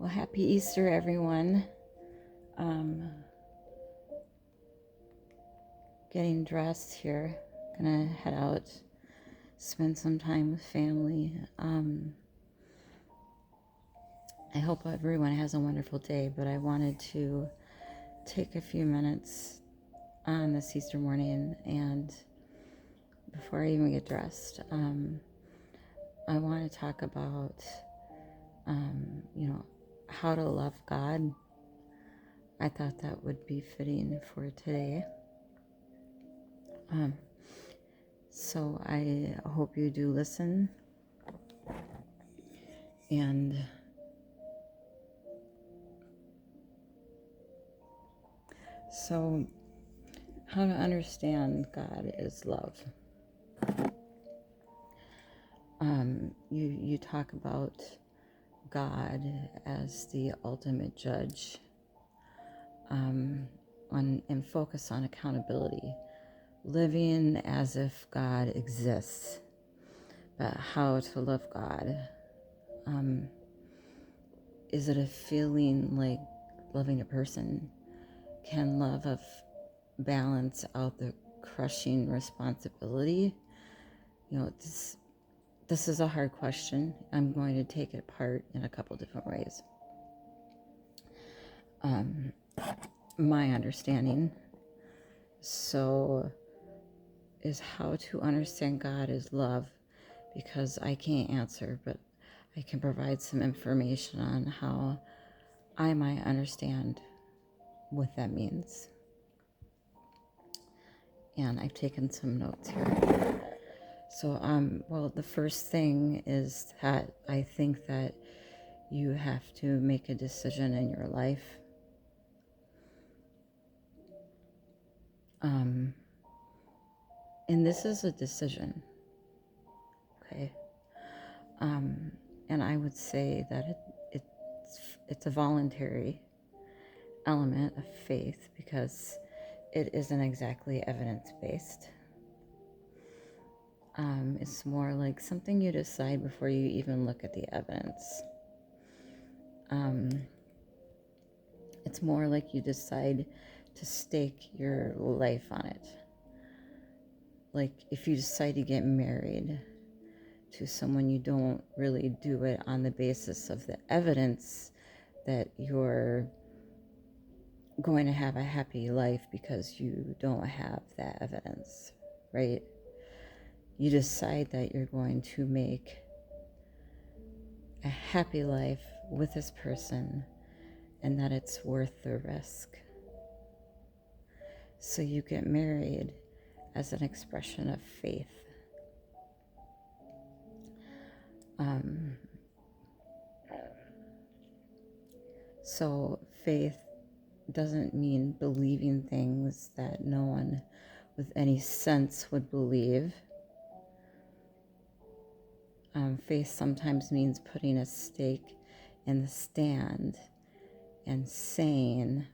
Well, happy Easter, everyone. Getting dressed here. Gonna head out, spend some time with family. I hope everyone has a wonderful day, but I wanted to take a few minutes on this Easter morning and before I even get dressed, I want to talk about, how to love God. I thought that would be fitting for today. So I hope you do listen. And so, how to understand God is love. You talk about God as the ultimate judge, and focus on accountability, living as if God exists. But how to love God? Is it a feeling like loving a person? Can love of balance out the crushing responsibility? This is a hard question. I'm going to take it apart in a couple different ways. My understanding is how to understand God as love, because I can't answer, but I can provide some information on how I might understand what that means. And I've taken some notes here. So, the first thing is that I think that you have to make a decision in your life. And this is a decision, okay? And I would say that it's a voluntary element of faith, because it isn't exactly evidence-based. It's more like something you decide before you even look at the evidence. It's more like you decide to stake your life on it. Like if you decide to get married to someone, you don't really do it on the basis of the evidence that you're going to have a happy life, because you don't have that evidence, right? You decide that you're going to make a happy life with this person and that it's worth the risk. So you get married as an expression of faith. So faith doesn't mean believing things that no one with any sense would believe. Faith sometimes means putting a stake in the stand and saying,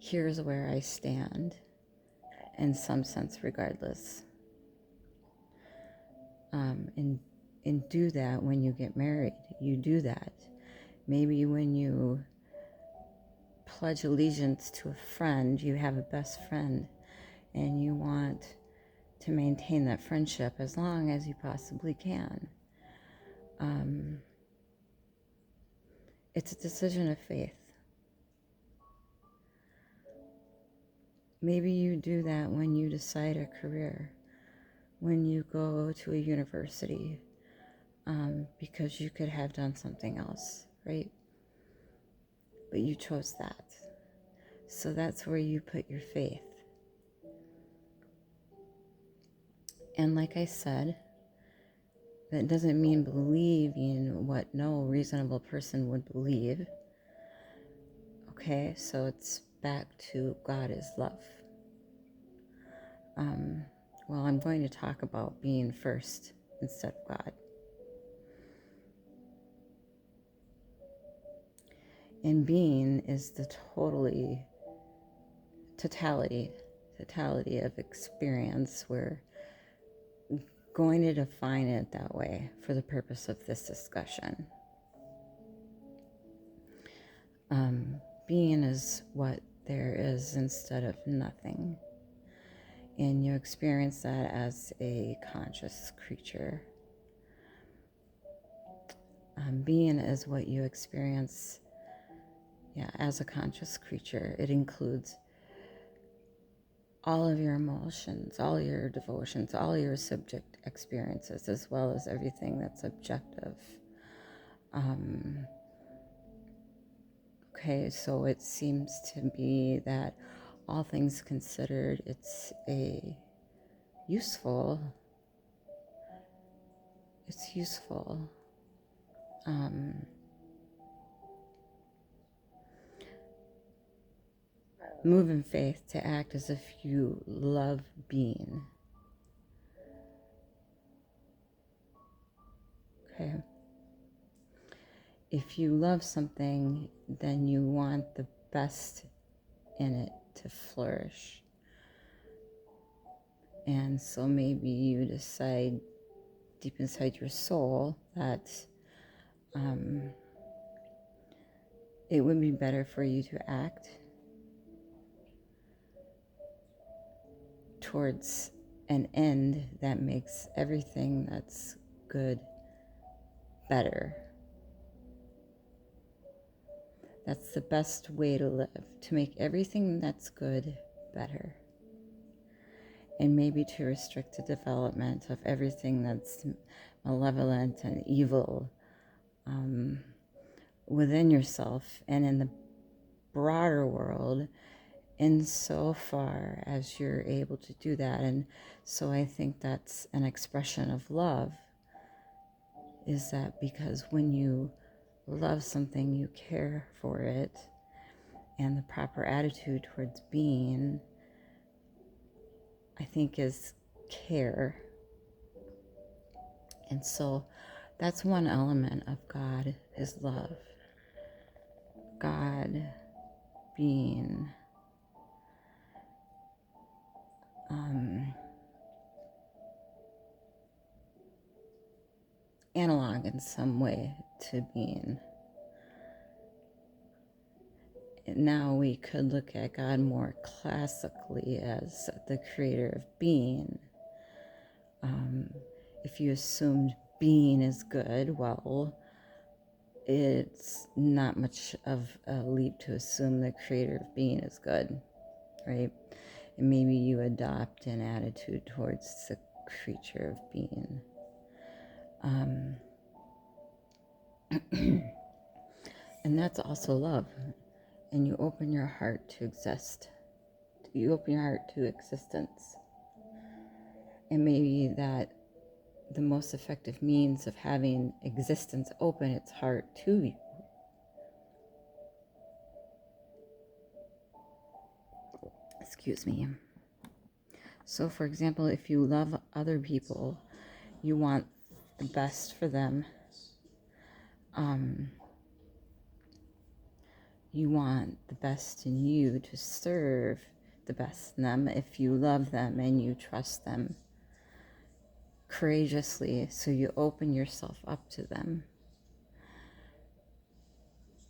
here's where I stand, in some sense regardless. And do that when you get married. You do that. Maybe when you pledge allegiance to a friend, you have a best friend, and you want to maintain that friendship as long as you possibly can. It's a decision of faith. Maybe you do that when you decide a career, when you go to a university, because you could have done something else, right? But you chose that. So that's where you put your faith. And like I said, that doesn't mean believing what no reasonable person would believe. Okay, so it's back to God is love. I'm going to talk about being first instead of God. And being is the totality of experience. We're going to define it that way for the purpose of this discussion. Being is what there is instead of nothing. And you experience that as a conscious creature. Being is what you experience, as a conscious creature. It includes all of your emotions, all your devotions, all your subject experiences, as well as everything that's objective. Okay, so it seems to be that all things considered, it's useful. It's useful. Move in faith to act as if you love being. Okay. If you love something, then you want the best in it to flourish. And so maybe you decide deep inside your soul that it would be better for you to act towards an end that makes everything that's good better. That's the best way to live, to make everything that's good better. And maybe to restrict the development of everything that's malevolent and evil within yourself and in the broader world, insofar as you're able to do that. And so I think that's an expression of love, is that because when you love something, you care for it, and the proper attitude towards being, I think, is care. And so that's one element of God, is love. God being analog in some way to being. Now we could look at God more classically as the creator of being. If you assumed being is good, well, it's not much of a leap to assume the creator of being is good, right? And maybe you adopt an attitude towards the creature of being. And that's also love. And you open your heart to exist. You open your heart to existence. And maybe that the most effective means of having existence open its heart to you. Excuse me. So, for example, if you love other people, you want the best for them. You want the best in you to serve the best in them if you love them and you trust them courageously, so you open yourself up to them.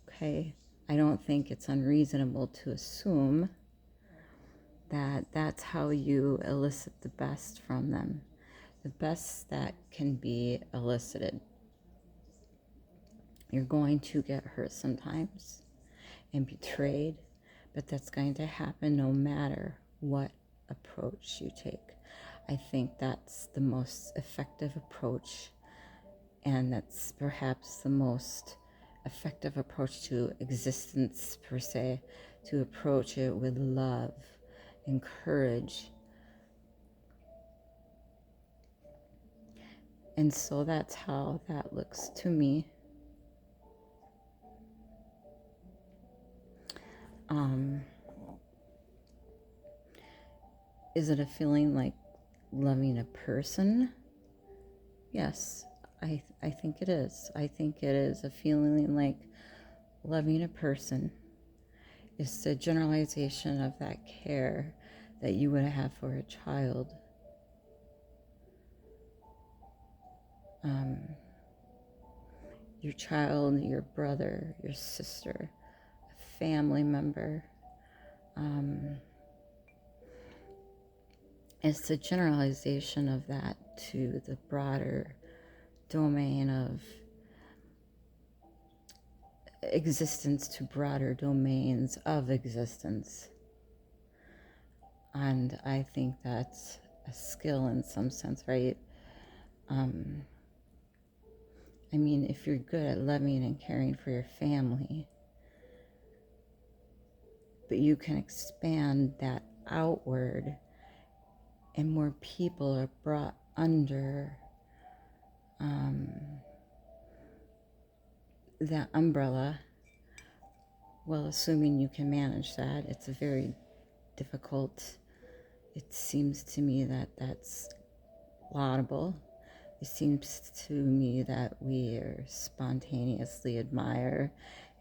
Okay, I don't think it's unreasonable to assume that that's how you elicit the best from them, the best that can be elicited. You're going to get hurt sometimes and betrayed, but that's going to happen no matter what approach you take. I think that's the most effective approach, and that's perhaps the most effective approach to existence per se, to approach it with love and courage. And so that's how that looks to me. Is it a feeling like loving a person? Yes, I think it is. I think it is a feeling like loving a person. It's the generalization of that care that you would have for a child. Your child, your brother, your sister, family member. It's a generalization of that to the broader domain of existence, to broader domains of existence. And I think that's a skill in some sense, right? I mean, if you're good at loving and caring for your family, but you can expand that outward and more people are brought under that umbrella, well, assuming you can manage that, it's a very difficult, it seems to me that that's laudable. It seems to me that we are spontaneously admire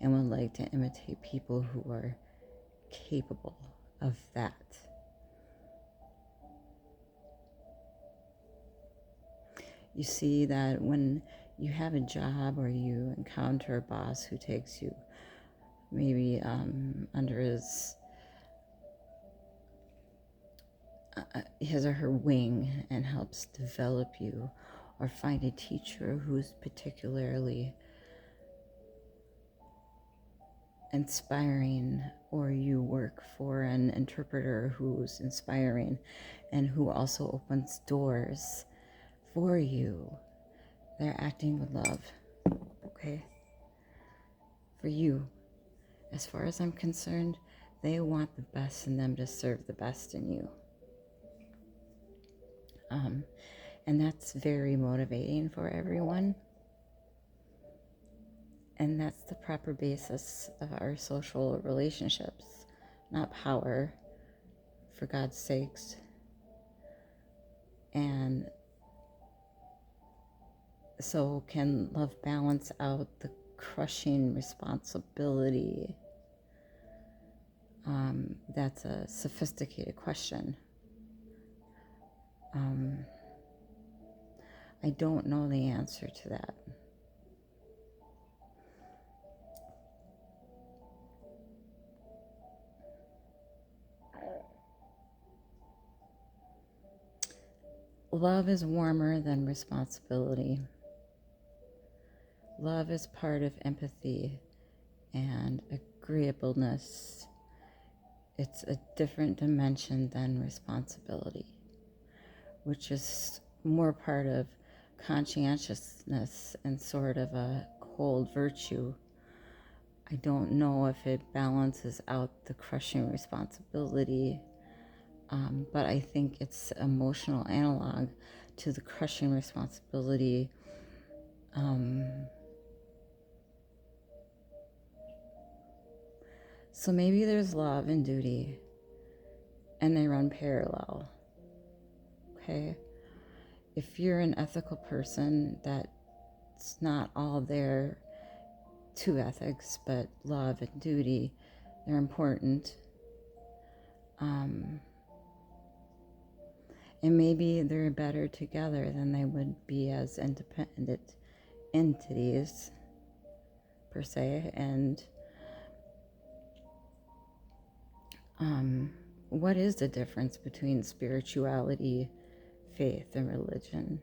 and would like to imitate people who are capable of that. You see that when you have a job or you encounter a boss who takes you maybe under his or her wing and helps develop you, or find a teacher who's particularly inspiring, or you work for an interpreter who's inspiring and who also opens doors for you, they're acting with love, okay? For you, as far as I'm concerned, they want the best in them to serve the best in you. And that's very motivating for everyone. And that's the proper basis of our social relationships, not power, for God's sakes. And so can love balance out the crushing responsibility? That's a sophisticated question. I don't know the answer to that. Love is warmer than responsibility. Love is part of empathy and agreeableness. It's a different dimension than responsibility, which is more part of conscientiousness and sort of a cold virtue. I don't know if it balances out the crushing responsibility, but I think it's emotional analog to the crushing responsibility. So maybe there's love and duty, and they run parallel, okay? If you're an ethical person, that's not all there to ethics, but love and duty, they're important. And maybe they're better together than they would be as independent entities, per se. And what is the difference between spirituality, faith, and religion?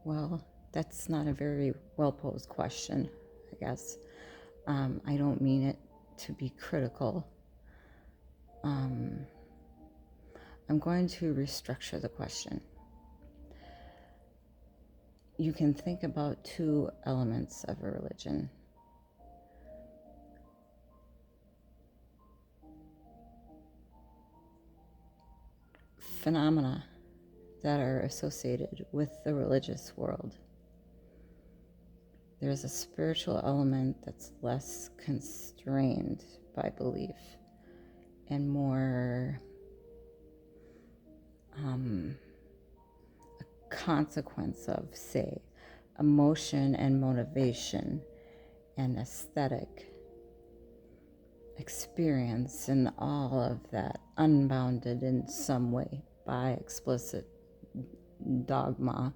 Well, that's not a very well-posed question, I guess. I don't mean it to be critical. I'm going to restructure the question. You can think about two elements of a religion. Phenomena that are associated with the religious world. There's a spiritual element that's less constrained by belief and more a consequence of, say, emotion and motivation and aesthetic experience, and all of that unbounded in some way by explicit dogma.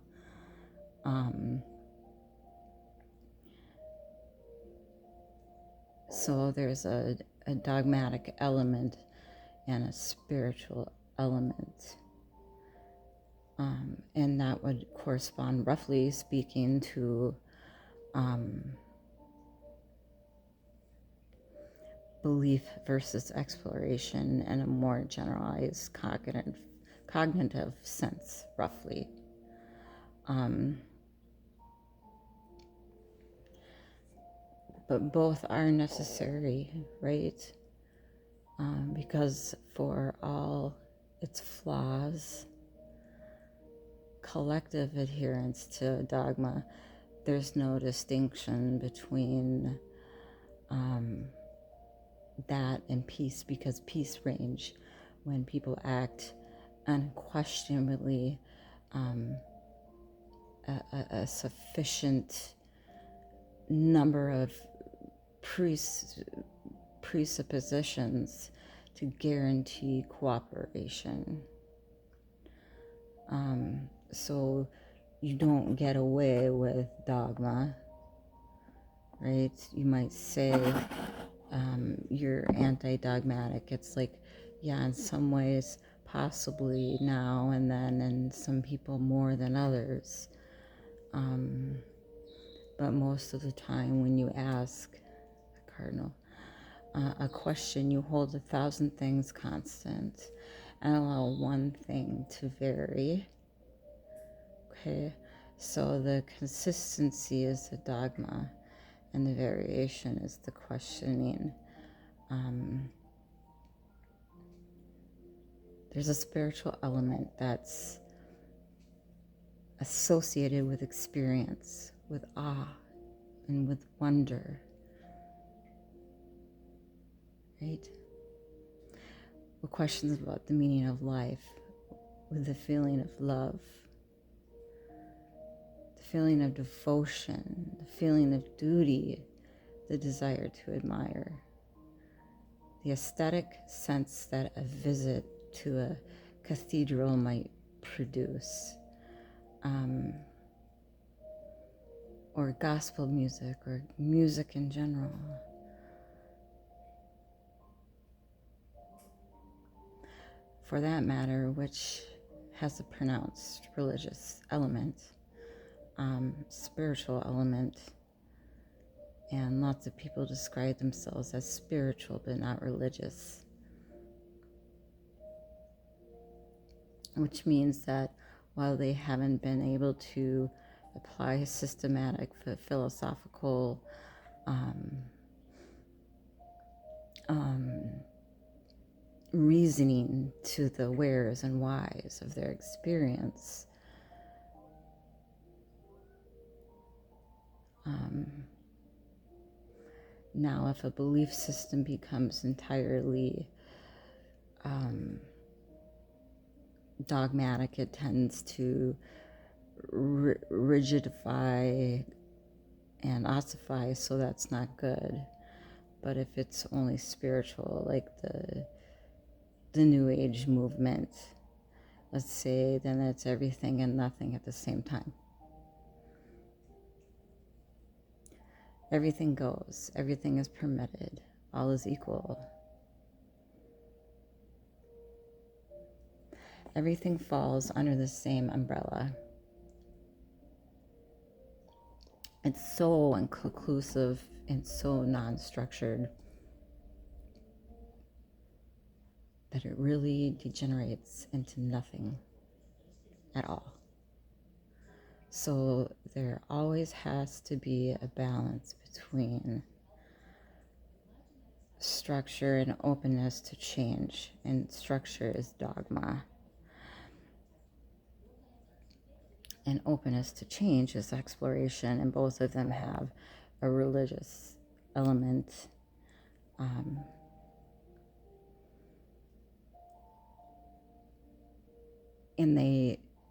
So there's a dogmatic element and a spiritual element. And that would correspond, roughly speaking, to belief versus exploration in a more generalized cognitive sense, roughly. But both are necessary, right? Because for all its flaws, collective adherence to dogma, there's no distinction between that and peace, because peace reigns when people act unquestionably a sufficient number of presuppositions to guarantee cooperation. So you don't get away with dogma, right? You might say you're anti-dogmatic. It's like, yeah, in some ways, possibly now and then, and some people more than others. But most of the time when you ask a cardinal a question, you hold 1,000 things constant and allow one thing to vary. Okay, so the consistency is the dogma and the variation is the questioning. There's a spiritual element that's associated with experience, with awe, and with wonder, right? With questions about the meaning of life, with the feeling of love, the feeling of devotion, the feeling of duty, the desire to admire, the aesthetic sense that a visit to a cathedral might produce, or gospel music, or music in general. For that matter, which has a pronounced religious element, spiritual element, and lots of people describe themselves as spiritual but not religious, which means that while they haven't been able to apply systematic philosophical reasoning to the wheres and whys of their experience, now if a belief system becomes entirely dogmatic, it tends to rigidify and ossify, so that's not good. But if it's only spiritual, like the New Age movement, let's say, then it's everything and nothing at the same time. Everything goes, everything is permitted, all is equal. Everything falls under the same umbrella. It's so inconclusive and so non-structured that it really degenerates into nothing at all. So there always has to be a balance between structure and openness to change, and structure is dogma, and openness to change is exploration, and both of them have a religious element.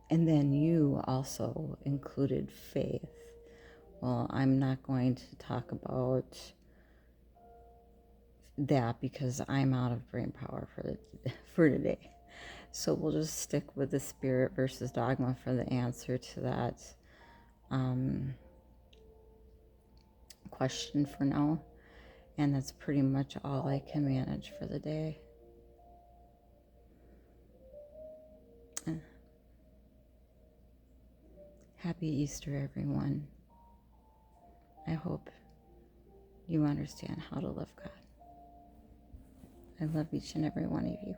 And then you also included faith. Well, I'm not going to talk about that because I'm out of brain power for today. So we'll just stick with the spirit versus dogma for the answer to that question for now. And that's pretty much all I can manage for the day. Happy Easter, everyone. I hope you understand how to love God. I love each and every one of you.